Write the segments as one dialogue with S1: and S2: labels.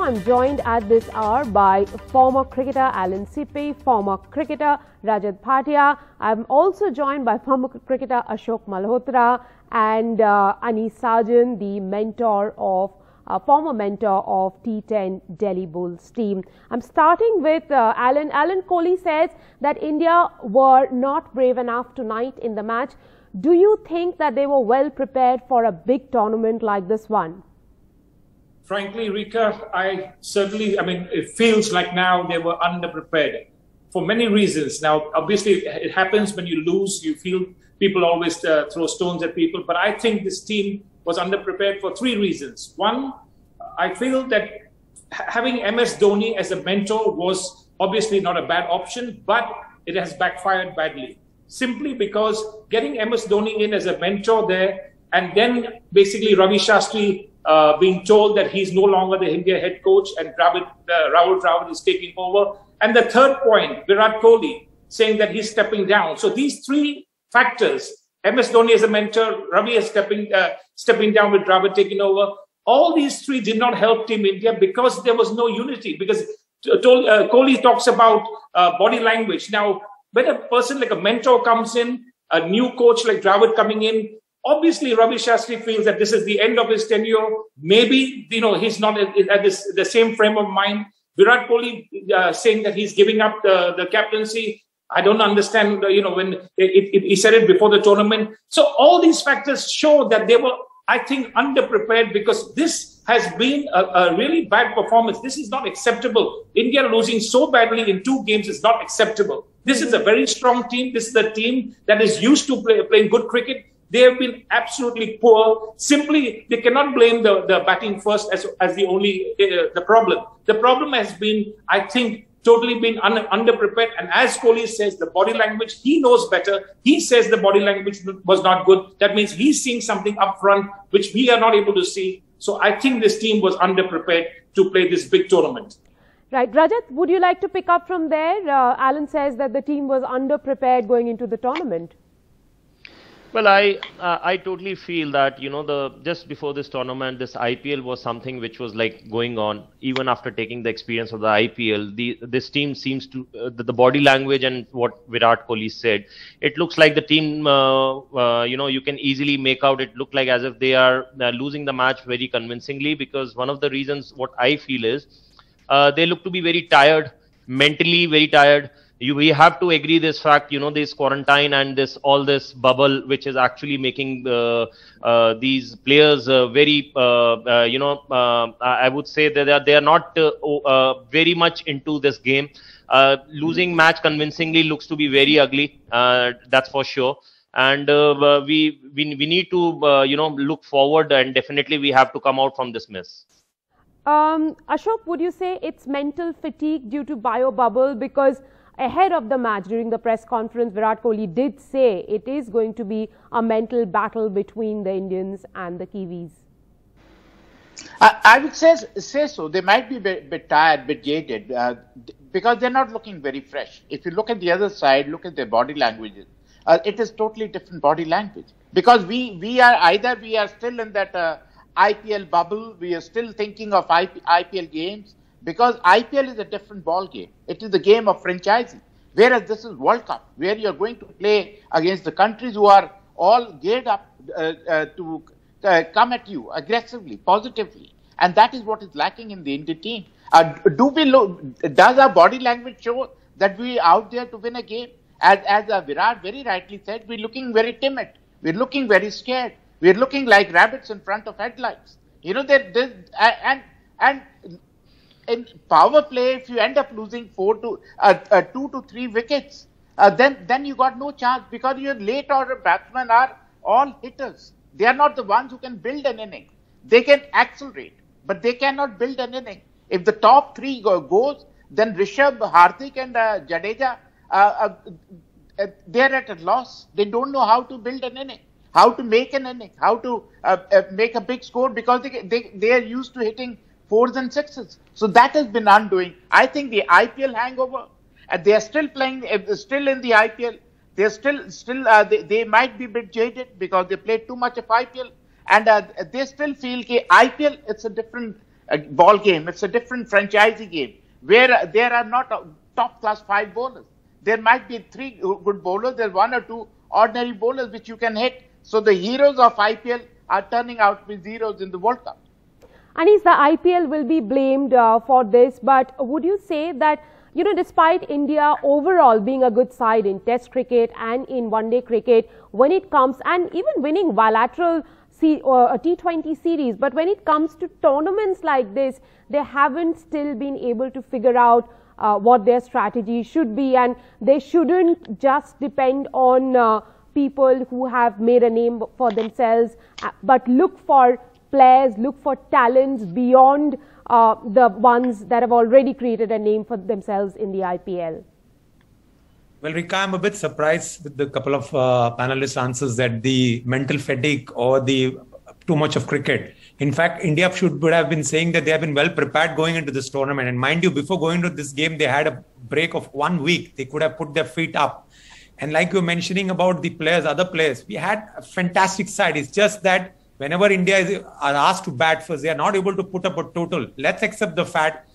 S1: I'm joined at this hour by former cricketer Alan Sippy, former cricketer Rajat Bhatia. I'm also joined by former cricketer Ashok Malhotra and Anis Sarjan, the former mentor of T10 Delhi Bulls team. I'm starting with Alan. Alan, Kohli says that India were not brave enough tonight in the match. Do you think that they were well prepared for a big tournament like this one?
S2: Frankly, Rika, it feels like now they were underprepared for many reasons. Now, obviously, it happens when you lose. You feel people always throw stones at people. But I think this team was underprepared for three reasons. One, I feel that having MS Dhoni as a mentor was obviously not a bad option, but it has backfired badly. Simply because getting MS Dhoni in as a mentor there, and then basically Ravi Shastri being told that he's no longer the India head coach and Rahul Dravid is taking over. And the third point, Virat Kohli saying that he's stepping down. So these three factors, MS Dhoni as a mentor, Ravi is stepping down with Dravid taking over. All these three did not help Team India because there was no unity. Because Kohli talks about body language. Now, when a person like a mentor comes in, a new coach like Dravid coming in, obviously, Ravi Shastri feels that this is the end of his tenure. Maybe, he's not at the same frame of mind. Virat Kohli saying that he's giving up the captaincy. I don't understand, when he said it before the tournament. So all these factors show that they were, I think, underprepared because this has been a really bad performance. This is not acceptable. India losing so badly in 2 games is not acceptable. This is a very strong team. This is a team that is used to playing good cricket. They have been absolutely poor. Simply, they cannot blame the batting first as the only the problem. The problem has been, I think, totally been underprepared. And as Kohli says, the body language, he knows better. He says the body language was not good. That means he's seeing something up front, which we are not able to see. So I think this team was underprepared to play this big tournament.
S1: Right. Rajat, would you like to pick up from there? Alan says that the team was underprepared going into the tournament.
S3: Well, I totally feel that, just before this tournament, this IPL was something which was like going on. Even after taking the experience of the IPL, this team seems to, the body language and what Virat Kohli said, it looks like the team, you can easily make out, it looked like as if they are losing the match very convincingly, because one of the reasons what I feel is they look to be very tired, mentally very tired. We have to agree this fact, this quarantine and all this bubble, which is actually making these players very, I would say that they are not very much into this game. Losing match convincingly looks to be very ugly. That's for sure. And we need to, look forward, and definitely we have to come out from this mess.
S1: Ashok, would you say it's mental fatigue due to bio bubble? Because ahead of the match, during the press conference, Virat Kohli did say it is going to be a mental battle between the Indians and the Kiwis.
S4: I would say so. They might be a bit tired, a bit jaded, because they're not looking very fresh. If you look at the other side, look at their body languages. It is totally different body language. Because we are still in that IPL bubble, we are still thinking of IPL games. Because IPL is a different ball game. It is the game of franchising. Whereas this is World Cup, where you're going to play against the countries who are all geared up to come at you aggressively, positively. And that is what is lacking in the India team. Does our body language show that we are out there to win a game? As Virat very rightly said, we're looking very timid. We're looking very scared. We're looking like rabbits in front of headlights. In power play, if you end up losing 2 to 3 wickets, then you got no chance, because your late order batsmen are all hitters. They are not the ones who can build an inning. They can accelerate, but they cannot build an inning. If the top 3 goes, then Rishabh, Hardik and Jadeja, they are at a loss. They don't know how to build an inning, how to make an inning, how to make a big score, because they are used to hitting 4s and 6s. So that has been undoing. I think the IPL hangover, and they are still playing, still in the IPL. They're they might be a bit jaded because they played too much of IPL, and they still feel that IPL, it's a different ball game. It's a different franchisee game where there are not top class 5 bowlers. There might be 3 good bowlers. There's 1 or 2 ordinary bowlers which you can hit. So the heroes of IPL are turning out to be zeros in the World Cup.
S1: Anis, the IPL will be blamed for this, but would you say that, you know, despite India overall being a good side in Test cricket and in one-day cricket, when it comes, and even winning bilateral T20 series, but when it comes to tournaments like this, they haven't still been able to figure out what their strategy should be, and they shouldn't just depend on people who have made a name for themselves, but look for players, look for talents beyond the ones that have already created a name for themselves in the IPL.
S5: Well, Rika, I'm a bit surprised with the couple of panelists' answers that the mental fatigue or the too much of cricket. In fact, India would have been saying that they have been well prepared going into this tournament. And mind you, before going to this game, they had a break of 1 week. They could have put their feet up. And like you're mentioning about the players, other players, we had a fantastic side. It's just that whenever India are asked to bat first, they are not able to put up a total. Let's accept the fact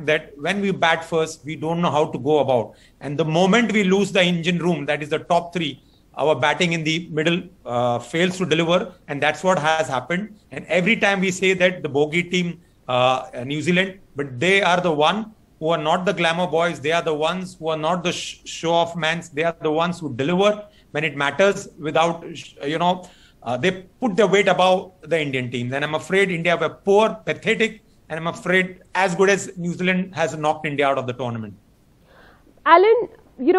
S5: that when we bat first, we don't know how to go about. And the moment we lose the engine room, that is the top 3, our batting in the middle fails to deliver. And that's what has happened. And every time we say that the bogey team, New Zealand, but they are the one who are not the glamour boys. They are the ones who are not the show-off mans. They are the ones who deliver when it matters without, they put their weight above the Indian teams. And I'm afraid India were poor, pathetic, and I'm afraid as good as New Zealand has knocked India out of the tournament.
S1: Alan,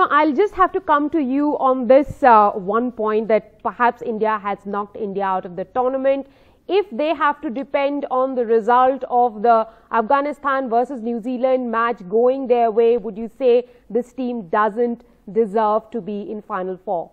S1: I'll just have to come to you on this one point, that perhaps India has knocked India out of the tournament. If they have to depend on the result of the Afghanistan versus New Zealand match going their way, would you say this team doesn't deserve to be in Final Four?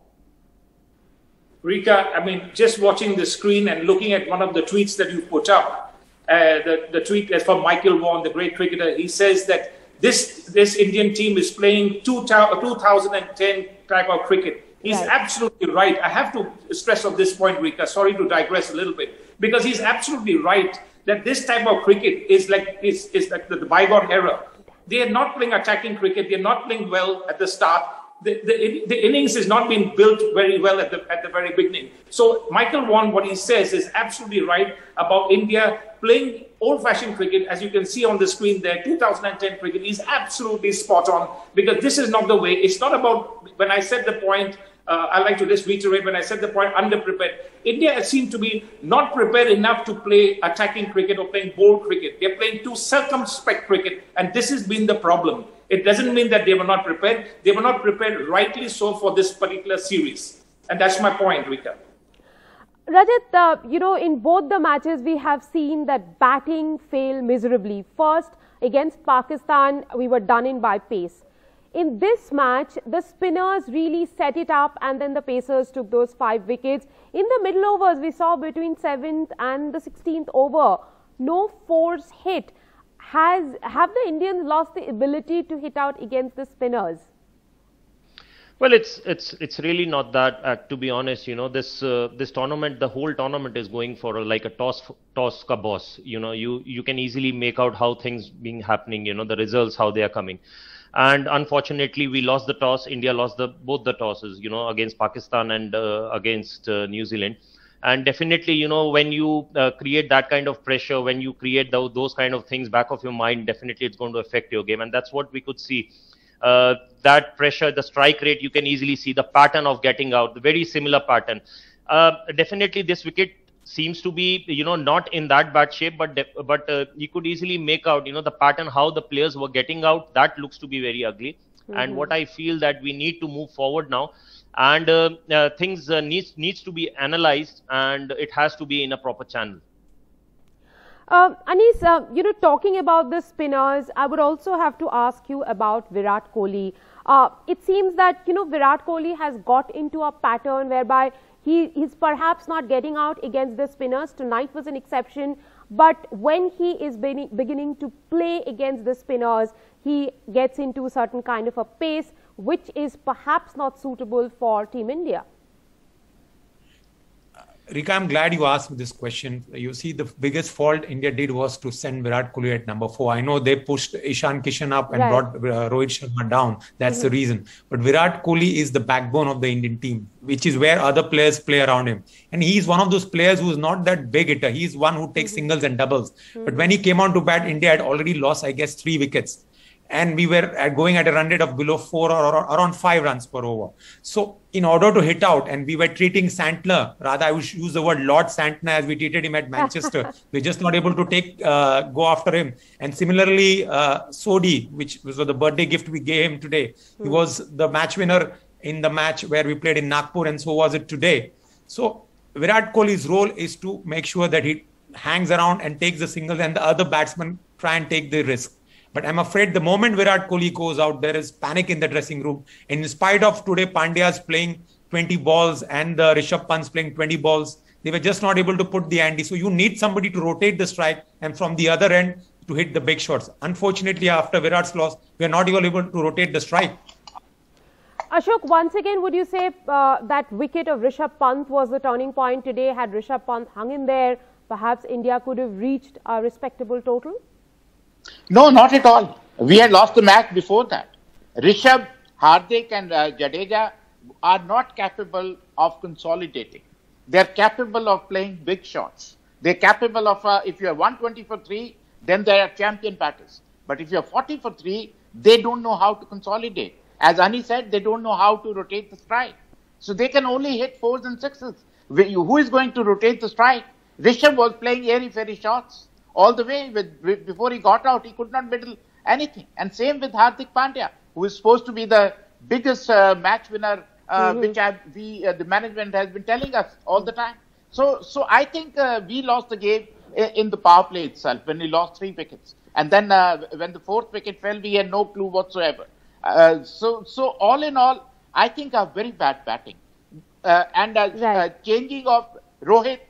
S2: Rika, I mean, just watching the screen and looking at one of the tweets that you put up, the tweet is from Michael Vaughan, the great cricketer. He says that this Indian team is playing 2010 type of cricket. He's
S1: right.
S2: Absolutely right. I have to stress on this point, Rika. Sorry to digress a little bit, because he's absolutely right that this type of cricket is like the bygone era. They are not playing attacking cricket. They're not playing well at the start. The innings has not been built very well at the very beginning. So Michael Vaughan, what he says is absolutely right about India playing old-fashioned cricket. As you can see on the screen there, 2010 cricket is absolutely spot on, because this is not the way. It's not about, when I said the point, I like to just reiterate, when I said the point, underprepared. India seemed to be not prepared enough to play attacking cricket or playing bold cricket. They're playing too circumspect cricket, and this has been the problem. It doesn't mean that they were not prepared. They were not prepared, rightly so, for this particular series. And that's my point, Rika.
S1: Rajat, in both the matches, we have seen that batting failed miserably. First, against Pakistan, we were done in by pace. In this match, the spinners really set it up, and then the pacers took those 5 wickets. In the middle overs, we saw between 7th and the 16th over, no fours hit. Have the Indians lost the ability to hit out against the spinners?
S3: Well, it's really not that. To be honest, this tournament, the whole tournament is going for like a toss ka boss. You can easily make out how things being happening. The results, how they are coming. And unfortunately, we lost the toss. India lost both the tosses. Against Pakistan and against New Zealand. And definitely, when you create that kind of pressure, when you create those kind of things back of your mind, definitely it's going to affect your game. And that's what we could see. That pressure, the strike rate, you can easily see the pattern of getting out, the very similar pattern. Definitely, this wicket seems to be, not in that bad shape, but you could easily make out, the pattern, how the players were getting out. That looks to be very ugly. Mm-hmm. And what I feel that we need to move forward now. And things needs to be analyzed, and it has to be in a proper channel.
S1: Anis, talking about the spinners, I would also have to ask you about Virat Kohli. It seems that, Virat Kohli has got into a pattern whereby he's perhaps not getting out against the spinners. Tonight was an exception. But when he is beginning to play against the spinners, he gets into a certain kind of a pace, which is perhaps not suitable for Team India.
S5: Rika, I'm glad you asked me this question. You see, the biggest fault India did was to send Virat Kohli at number 4. I know they pushed Ishan Kishan up and brought Rohit Sharma down. That's the reason. But Virat Kohli is the backbone of the Indian team, which is where other players play around him. And he's one of those players who's not that big hitter. He's one who takes singles and doubles. But when he came on to bat, India had already lost, I guess, 3 wickets. And we were going at a run rate of below 4 or around 5 runs per over. So in order to hit out, and we were treating Santner, rather I would use the word Lord Santner as we treated him at Manchester. We're just not able to go after him. And similarly, Sodhi, which was the birthday gift we gave him today, he was the match winner in the match where we played in Nagpur, and so was it today. So Virat Kohli's role is to make sure that he hangs around and takes the singles, and the other batsmen try and take the risk. But I'm afraid the moment Virat Kohli goes out, there is panic in the dressing room. And in spite of today Pandya's playing 20 balls and the Rishabh Pant's playing 20 balls, they were just not able to put the ante. So you need somebody to rotate the strike and from the other end to hit the big shots. Unfortunately, after Virat's loss, we are not even able to rotate the strike.
S1: Ashok, once again, would you say that wicket of Rishabh Pant was the turning point today? Had Rishabh Pant hung in there, perhaps India could have reached a respectable total?
S4: No, not at all. We had lost the match before that. Rishabh, Hardik and Jadeja are not capable of consolidating. They're capable of playing big shots. They're capable of, if you're 120 for 3, then they are champion batters. But if you're 40 for 3, they don't know how to consolidate. As Ani said, they don't know how to rotate the strike. So they can only hit 4s and 6s. Who is going to rotate the strike? Rishabh was playing airy-fairy shots. All the way before he got out, he could not middle anything. And same with Hardik Pandya, who is supposed to be the biggest match winner, which the management has been telling us all the time. So I think we lost the game in the power play itself when we lost 3 wickets. And then when the 4th wicket fell, we had no clue whatsoever. So all in all, I think a very bad batting. Changing of Rohit.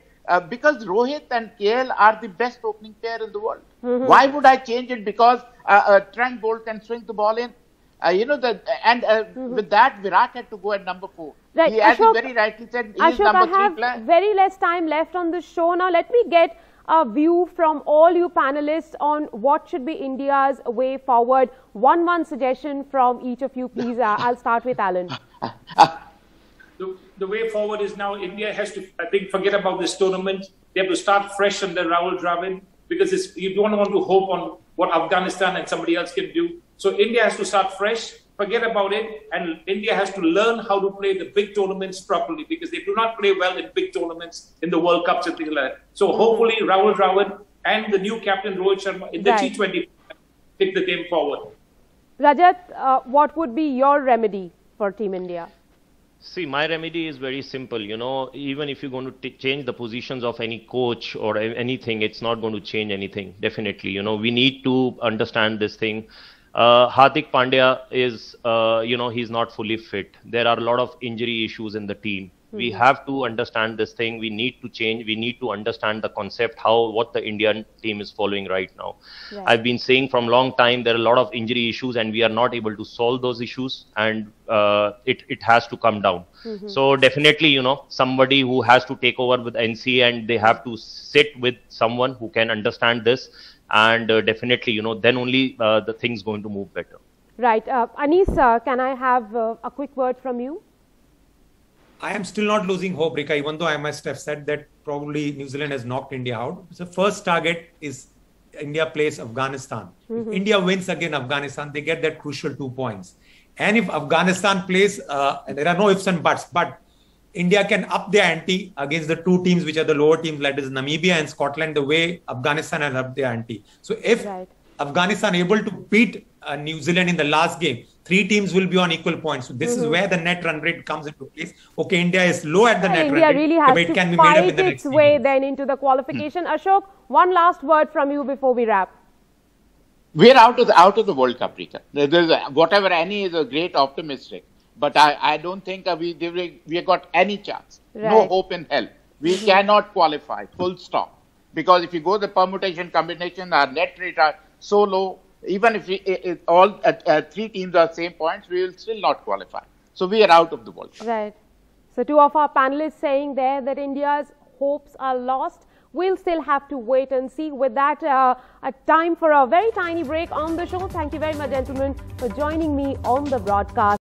S4: Because Rohit and KL are the best opening pair in the world. Why would I change it? Because Trent Bolt can swing the ball in. With that, Virat had to go at number 4.
S1: Right.
S4: As he very rightly said, he is number 3 player.
S1: I have very less time left on the show. Now, let me get a view from all you panelists on what should be India's way forward. One suggestion from each of you, please. I'll start with Alan.
S2: The way forward is now India has to, I think, forget about this tournament. They have to start fresh under Rahul Dravid because you don't want to hope on what Afghanistan and somebody else can do. So India has to start fresh, forget about it, and India has to learn how to play the big tournaments properly because they do not play well in big tournaments in the World Cups and things like that. So hopefully Rahul Dravid and the new captain Rohit Sharma in the T20 take the game forward.
S1: Rajat, what would be your remedy for Team India?
S3: See, my remedy is very simple. Even if you're going to change the positions of any coach or anything, it's not going to change anything. Definitely, we need to understand this thing. Hardik Pandya is, he's not fully fit. There are a lot of injury issues in the team. We have to understand this thing. We need to change. We need to understand the concept, what the Indian team is following right now. Right. I've been saying from a long time, there are a lot of injury issues and we are not able to solve those issues and it has to come down. So definitely, somebody who has to take over with NC and they have to sit with someone who can understand this and definitely, then only the thing's going to move better.
S1: Right. Anis, can I have a quick word from you?
S5: I am still not losing hope, Rika, even though I must have said that probably New Zealand has knocked India out. So first target is India plays Afghanistan. If India wins again Afghanistan, they get that crucial 2 points. And if Afghanistan plays, there are no ifs and buts, but India can up their ante against the 2 teams which are the lower teams, that is Namibia and Scotland, the way Afghanistan has upped their ante. So if Afghanistan able to beat New Zealand in the last game, 3 teams will be on equal points. So this is where the net run rate comes into place. Okay, India is low at the net run rate,
S1: really has
S5: but it can
S1: to
S5: be made up in the
S1: fight
S5: next
S1: its way
S5: game.
S1: then into the qualification. Ashok, one last word from you before we wrap.
S4: We're out of the World Cup, Rika. Whatever Annie is a great optimistic, but I don't think we have got any chance. Right. No hope in hell. We cannot qualify. Full stop. Because if you go the permutation combination, our net rate are so low. Even if all 3 teams are same points, we will still not qualify. So we are out of the World Cup.
S1: Right. So 2 of our panelists saying there that India's hopes are lost. We'll still have to wait and see. With that, a time for a very tiny break on the show. Thank you very much, gentlemen, for joining me on the broadcast.